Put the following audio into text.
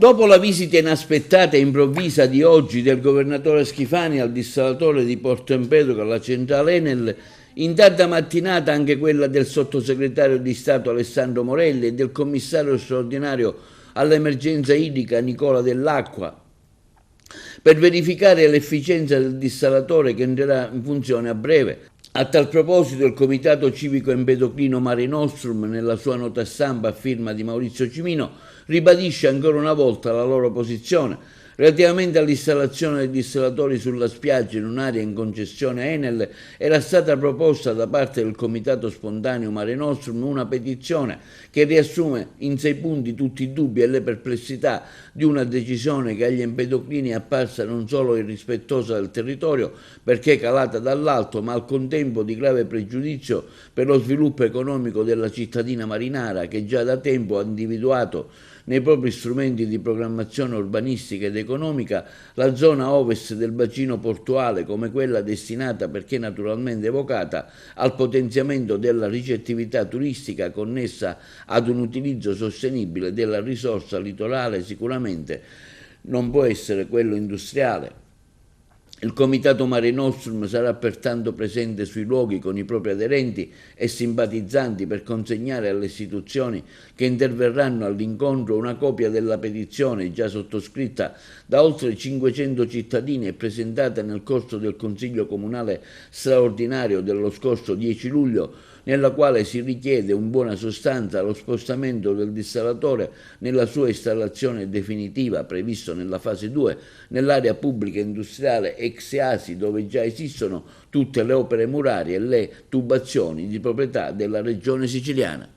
Dopo la visita inaspettata e improvvisa di oggi del governatore Schifani al dissalatore di Porto Empedocle alla centrale Enel, in tarda mattinata anche quella del sottosegretario di Stato Alessandro Morelli e del commissario straordinario all'emergenza idrica Nicola Dell'Acqua, per verificare l'efficienza del dissalatore che entrerà in funzione a breve. A tal proposito il Comitato Civico Empedocrino Mare Nostrum, nella sua nota stampa a firma di Maurizio Cimino, ribadisce ancora una volta la loro posizione. Relativamente all'installazione dei dissalatori sulla spiaggia in un'area in concessione a Enel, era stata proposta da parte del Comitato Spontaneo Mare Nostrum una petizione che riassume in 6 punti tutti i dubbi e le perplessità di una decisione che agli empedocrini è apparsa non solo irrispettosa del territorio perché calata dall'alto, ma al contempo di grave pregiudizio per lo sviluppo economico della cittadina marinara, che già da tempo ha individuato nei propri strumenti di programmazione urbanistica ed economica la zona ovest del bacino portuale come quella destinata, perché naturalmente evocata, al potenziamento della ricettività turistica connessa ad un utilizzo sostenibile della risorsa litorale. Sicuramente non può essere quello industriale. Il Comitato Mare Nostrum sarà pertanto presente sui luoghi con i propri aderenti e simpatizzanti per consegnare alle istituzioni che interverranno all'incontro una copia della petizione già sottoscritta da oltre 500 cittadini e presentata nel corso del Consiglio Comunale straordinario dello scorso 10 luglio, nella quale si richiede in buona sostanza lo spostamento del dissalatore nella sua installazione definitiva, previsto nella fase 2, nell'area pubblica industriale ex EASI, dove già esistono tutte le opere murarie e le tubazioni di proprietà della Regione Siciliana.